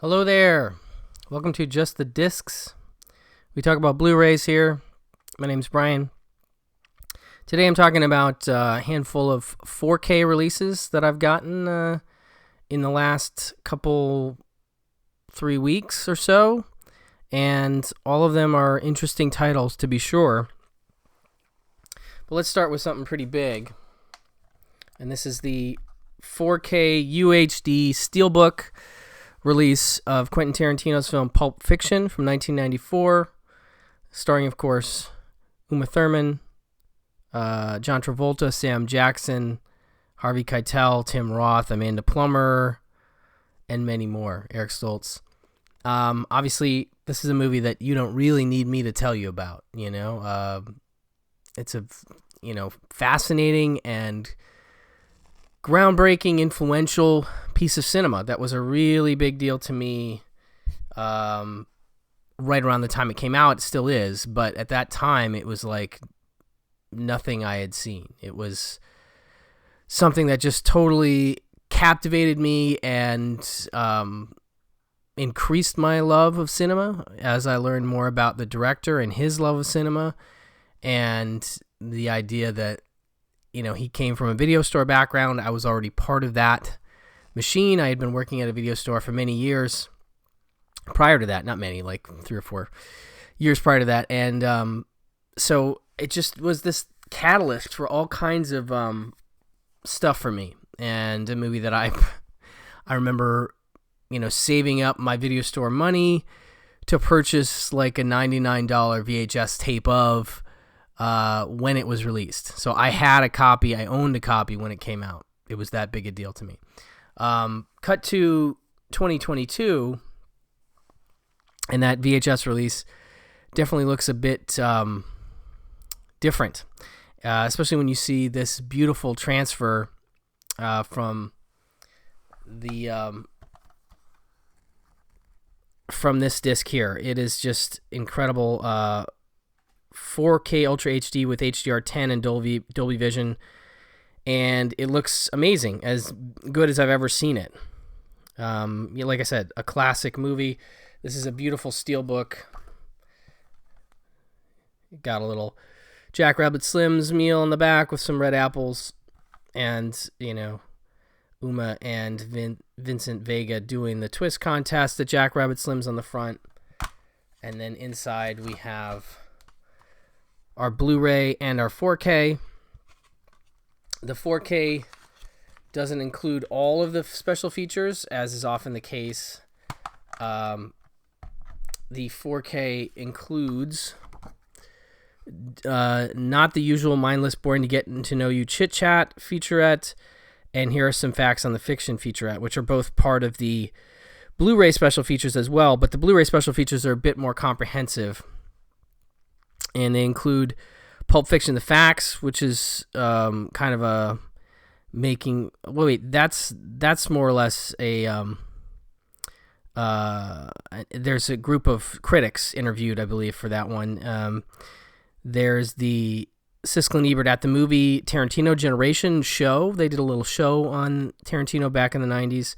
Hello there. Welcome to Just the Discs. We talk about Blu-rays here. My name's Brian. Today I'm talking about a handful of 4K releases that I've gotten in the last 3 weeks or so. And all of them are interesting titles, to be sure. But let's start with something pretty big. And this is the 4K UHD steelbook release of Quentin Tarantino's film Pulp Fiction from 1994, starring, of course, Uma Thurman, John Travolta, Sam Jackson, Harvey Keitel, Tim Roth, Amanda Plummer, and many more, Eric Stoltz. Obviously, this is a movie that you don't really need me to tell you about, you know. It's a, fascinating and groundbreaking, influential piece of cinema that was a really big deal to me right around the time it came out. It still is, but at that time it was like nothing I had seen. It was something that just totally captivated me and increased my love of cinema as I learned more about the director and his love of cinema, and the idea that he came from a video store background. I was already part of that machine. I had been working at a video store for many years prior to that. Not many, like 3 or 4 years prior to that. And so it just was this catalyst for all kinds of stuff for me. And a movie that I remember, saving up my video store money to purchase like a $99 VHS tape of when it was released. So I had a copy. I owned a copy when it came out. It was that big a deal to me. Cut to 2022, and that VHS release definitely looks a bit different, especially when you see this beautiful transfer from this disc here. It is just incredible. 4K Ultra HD with HDR10 and Dolby Vision, and it looks amazing, as good as I've ever seen it. Like I said, a classic movie. This is a beautiful steelbook. Got a little Jack Rabbit Slims meal in the back with some red apples, and Uma and Vincent Vega doing the twist contest at Jack Rabbit Slims on the front, and then inside we have our Blu-ray and our 4K. The 4K doesn't include all of the special features, as is often the case. The 4K includes not the usual mindless, boring to get to know you chit-chat featurette, and here are some facts on the fiction featurette, which are both part of the Blu-ray special features as well, but the Blu-ray special features are a bit more comprehensive. And they include Pulp Fiction, the facts, which is kind of a making. Wait, that's more or less a. There's a group of critics interviewed, I believe, for that one. There's the Siskel and Ebert at the Movie Tarantino Generation show. They did a little show on Tarantino back in the 90s.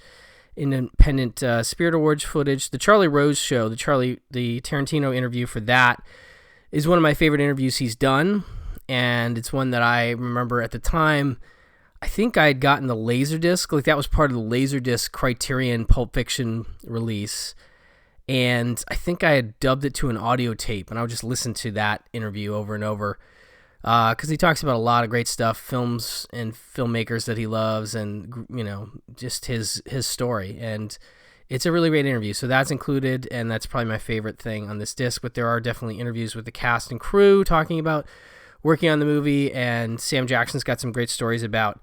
Independent Spirit Awards footage. The Charlie Rose show, the Tarantino interview for that, is one of my favorite interviews he's done, and it's one that I remember at the time. I think I had gotten the Laserdisc, like that was part of the Laserdisc Criterion Pulp Fiction release, and I think I had dubbed it to an audio tape, and I would just listen to that interview over and over, because he talks about a lot of great stuff, films and filmmakers that he loves, and just his story, and it's a really great interview, so that's included, and that's probably my favorite thing on this disc. But there are definitely interviews with the cast and crew talking about working on the movie, and Sam Jackson's got some great stories about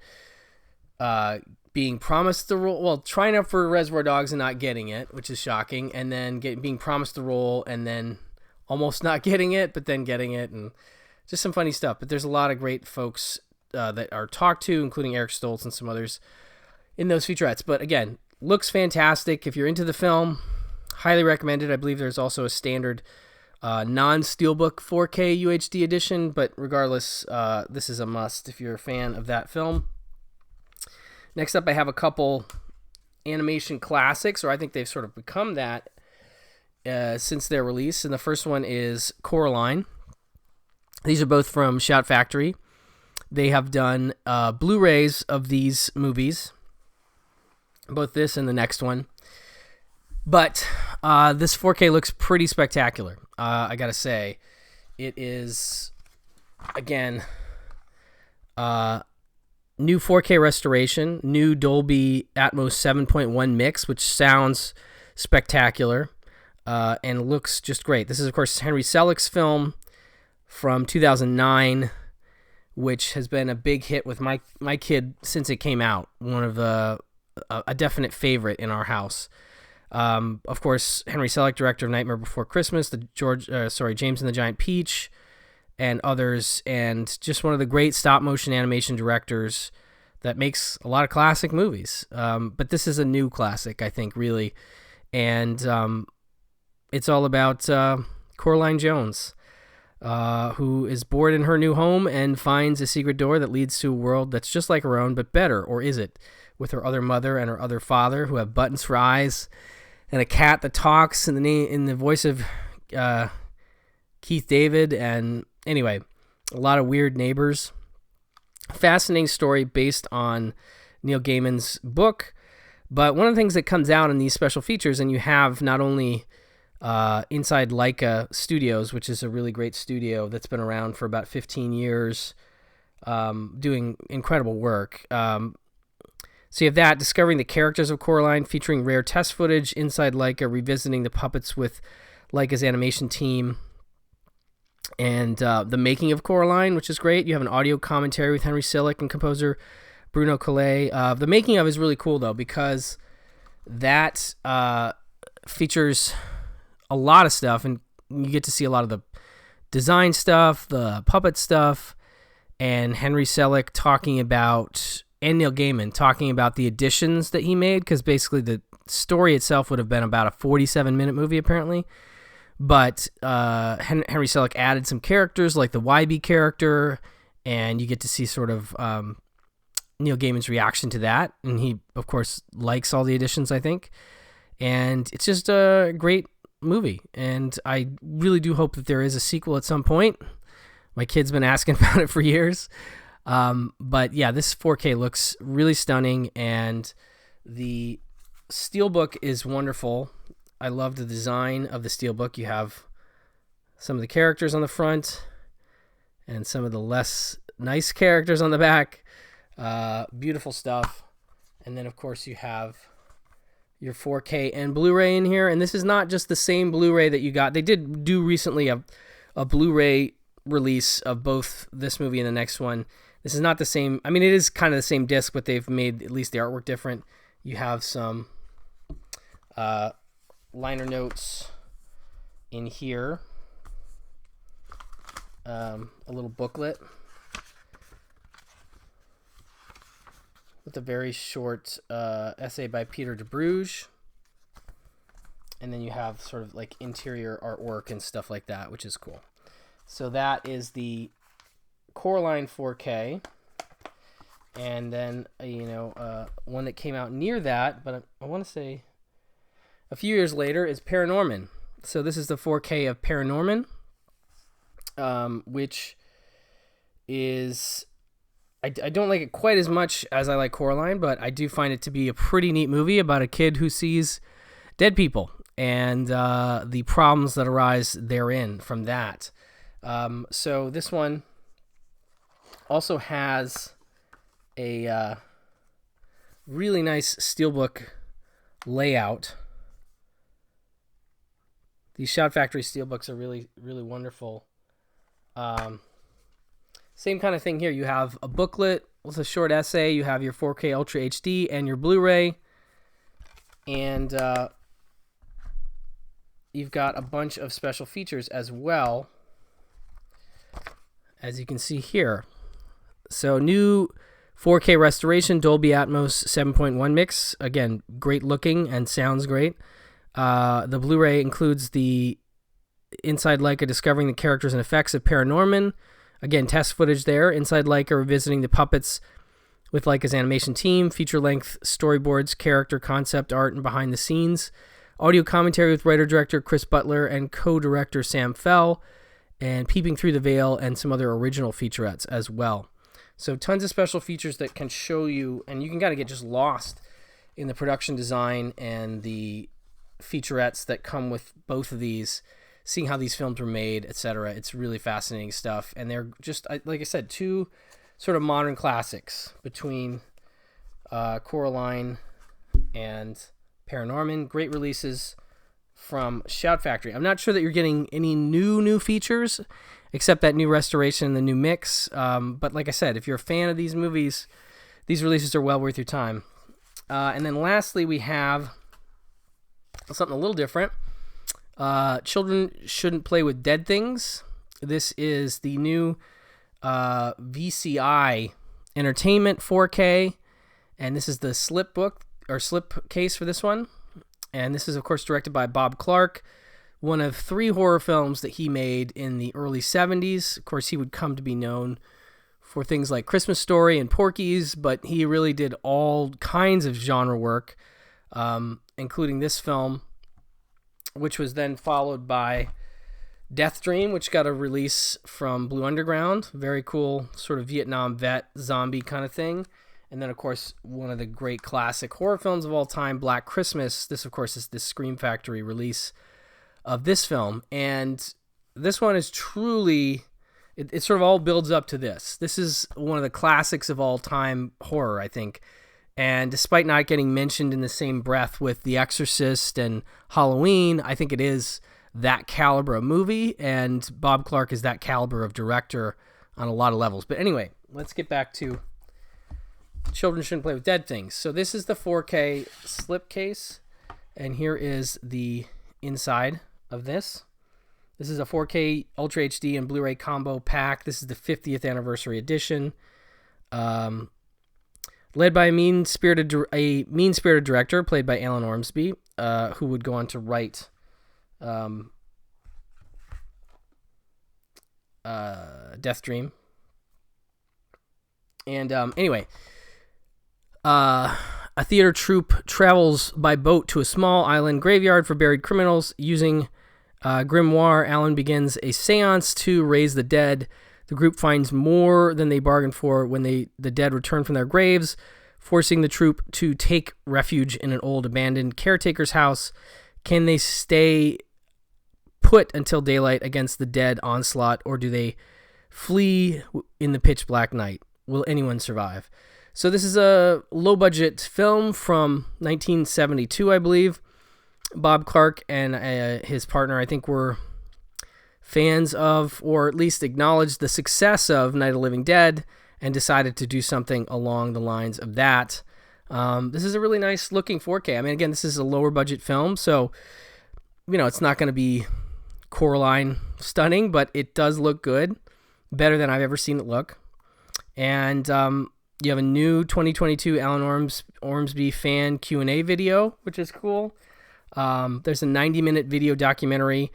being promised the role, trying out for Reservoir Dogs and not getting it, which is shocking, and then being promised the role and then almost not getting it, but then getting it, and just some funny stuff. But there's a lot of great folks that are talked to, including Eric Stoltz and some others in those featurettes. But again, looks fantastic. If you're into the film, highly recommended. I believe there's also a standard non-steelbook 4K UHD edition, but regardless, this is a must if you're a fan of that film. Next up, I have a couple animation classics, or I think they've sort of become that since their release. And the first one is Coraline. These are both from Shout Factory. They have done Blu-rays of these movies, both this and the next one. But this 4K looks pretty spectacular, I gotta say. It is, again, new 4K restoration, new Dolby Atmos 7.1 mix, which sounds spectacular and looks just great. This is, of course, Henry Selick's film from 2009, which has been a big hit with my kid since it came out. One of a definite favorite in our house. Of course, Henry Selick, director of Nightmare Before Christmas, James and the Giant Peach, and others, and just one of the great stop-motion animation directors that makes a lot of classic movies. But this is a new classic, I think, really, and it's all about Coraline Jones, who is bored in her new home and finds a secret door that leads to a world that's just like her own, but better, or is it? With her other mother and her other father, who have buttons for eyes, and a cat that talks in the voice of Keith David. And anyway, a lot of weird neighbors. Fascinating story based on Neil Gaiman's book. But one of the things that comes out in these special features, and you have not only inside Leica Studios, which is a really great studio that's been around for about 15 years, doing incredible work. So you have that, discovering the characters of Coraline, featuring rare test footage, inside Leica, revisiting the puppets with Leica's animation team, and the making of Coraline, which is great. You have an audio commentary with Henry Selick and composer Bruno Collet. The making of is really cool, though, because that features a lot of stuff, and you get to see a lot of the design stuff, the puppet stuff, and Henry Selick talking about, and Neil Gaiman talking about the additions that he made, because basically the story itself would have been about a 47-minute movie, apparently. But Henry Selick added some characters, like the YB character, and you get to see sort of Neil Gaiman's reaction to that. And he, of course, likes all the additions, I think. And it's just a great movie. And I really do hope that there is a sequel at some point. My kid's been asking about it for years. But yeah, this 4K looks really stunning, and the steelbook is wonderful. I love the design of the steelbook. You have some of the characters on the front and some of the less nice characters on the back. Beautiful stuff. And then, of course, you have your 4K and Blu-ray in here. And this is not just the same Blu-ray that you got. They did do recently a Blu-ray release of both this movie and the next one. This is not the same. I mean, it is kind of the same disc, but they've made at least the artwork different. You have some liner notes in here, a little booklet with a very short essay by Peter de Bruges, and then you have sort of like interior artwork and stuff like that, which is cool. So that is the Coraline 4K, and then one that came out near that, but I want to say a few years later, is ParaNorman. So this is the 4K of ParaNorman, which is, I don't like it quite as much as I like Coraline, but I do find it to be a pretty neat movie about a kid who sees dead people and the problems that arise therein from that. So this one also has a really nice steelbook layout. These Shout Factory steelbooks are really, really wonderful. Same kind of thing here. You have a booklet with a short essay. You have your 4K Ultra HD and your Blu-ray. And you've got a bunch of special features as well, as you can see here. So new 4K restoration, Dolby Atmos 7.1 mix. Again, great looking and sounds great. The Blu-ray includes the Inside Leica discovering the characters and effects of ParaNorman. Again, test footage there. Inside Leica revisiting the puppets with Leica's animation team, feature-length storyboards, character concept art, and behind-the-scenes. Audio commentary with writer-director Chris Butler and co-director Sam Fell, and Peeping Through the Veil, and some other original featurettes as well. So tons of special features that can show you, and you can kind of get just lost in the production design and the featurettes that come with both of these, seeing how these films were made, etc. It's really fascinating stuff, and they're just, like I said, two sort of modern classics between Coraline and ParaNorman. Great releases from Shout Factory. I'm not sure that you're getting any new features, except that new restoration and the new mix. But like I said, if you're a fan of these movies, these releases are well worth your time. And then lastly, we have something a little different. Children Shouldn't Play with Dead Things. This is the new VCI Entertainment 4K, and this is the slipbook or slip case for this one. And this is, of course, directed by Bob Clark, one of 3 horror films that he made in the early 70s. Of course, he would come to be known for things like Christmas Story and Porky's, but he really did all kinds of genre work, including this film, which was then followed by Death Dream, which got a release from Blue Underground. Very cool sort of Vietnam vet zombie kind of thing. And then, of course, one of the great classic horror films of all time, Black Christmas. This, of course, is the Scream Factory release of this film. And this one is truly, it sort of all builds up to this. This is one of the classics of all time horror, I think. And despite not getting mentioned in the same breath with The Exorcist and Halloween, I think it is that caliber of movie, and Bob Clark is that caliber of director on a lot of levels. But anyway, let's get back to Children Shouldn't Play with Dead Things. So this is the 4K slipcase, and here is the inside of this. This is a 4K Ultra HD and Blu-ray combo pack. This is the 50th anniversary edition. Led by a mean-spirited director played by Alan Ormsby, who would go on to write Death Dream. And anyway, a theater troupe travels by boat to a small island graveyard for buried criminals. Using grimoire, Alan begins a seance to raise the dead. The group finds more than they bargained for when the dead return from their graves, forcing the troupe to take refuge in an old abandoned caretaker's house. Can they stay put until daylight against the dead onslaught, or do they flee in the pitch black night? Will anyone survive? So this is a low-budget film from 1972, I believe. Bob Clark and his partner, I think, were fans of, or at least acknowledged the success of Night of the Living Dead and decided to do something along the lines of that. This is a really nice-looking 4K. I mean, again, this is a lower-budget film, so, you know, it's not going to be Coraline stunning, but it does look good, better than I've ever seen it look. And you have a new 2022 Alan Ormsby fan Q&A video, which is cool. There's a 90-minute video documentary,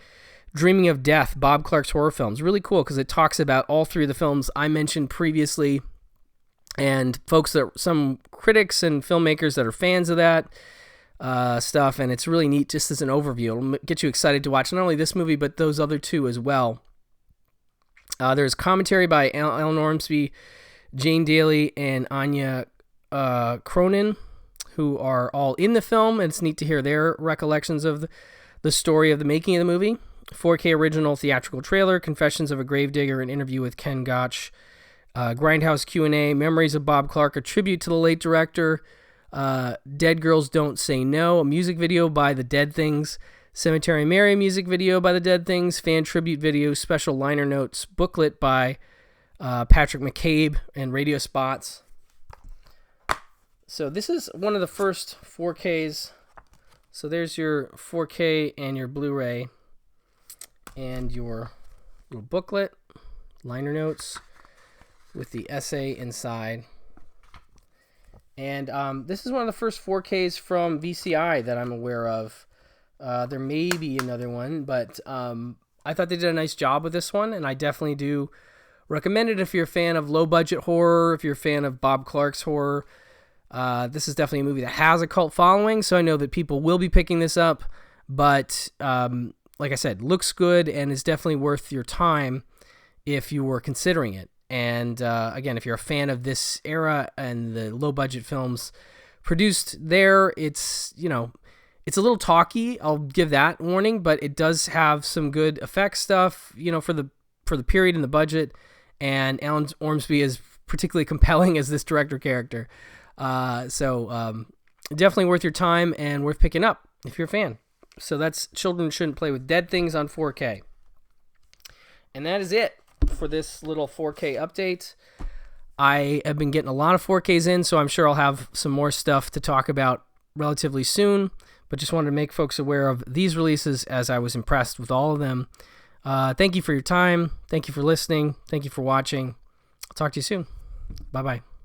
Dreaming of Death, Bob Clark's horror films. Really cool because it talks about all 3 of the films I mentioned previously, and some critics and filmmakers that are fans of that stuff, and it's really neat just as an overview. It'll get you excited to watch not only this movie, but those other 2 as well. There's commentary by Alan Ormsby, Jane Daly, and Anya Cronin, who are all in the film, and it's neat to hear their recollections of the story of the making of the movie. 4K original theatrical trailer, Confessions of a Gravedigger, an interview with Ken Gotch, Grindhouse Q&A, Memories of Bob Clark, a tribute to the late director, Dead Girls Don't Say No, a music video by the Dead Things, Cemetery Mary music video by the Dead Things, fan tribute video, special liner notes, booklet by Patrick McCabe, and radio spots. So this is one of the first 4Ks. So there's your 4K and your Blu-ray and your little booklet, liner notes with the essay inside. And this is one of the first 4Ks from VCI that I'm aware of. There may be another one, but I thought they did a nice job with this one, and I definitely do recommend it if you're a fan of low-budget horror, if you're a fan of Bob Clark's horror. This is definitely a movie that has a cult following, so I know that people will be picking this up. But like I said, looks good and is definitely worth your time if you were considering it. And again, if you're a fan of this era and the low-budget films produced there, it's a little talky. I'll give that warning, but it does have some good effects stuff, for the period and the budget. And Alan Ormsby is particularly compelling as this director character. So definitely worth your time and worth picking up if you're a fan. So that's Children Shouldn't Play with Dead Things on 4K. And that is it for this little 4K update. I have been getting a lot of 4Ks in, so I'm sure I'll have some more stuff to talk about relatively soon. But just wanted to make folks aware of these releases as I was impressed with all of them. Thank you for your time. Thank you for listening. Thank you for watching. I'll talk to you soon. Bye-bye.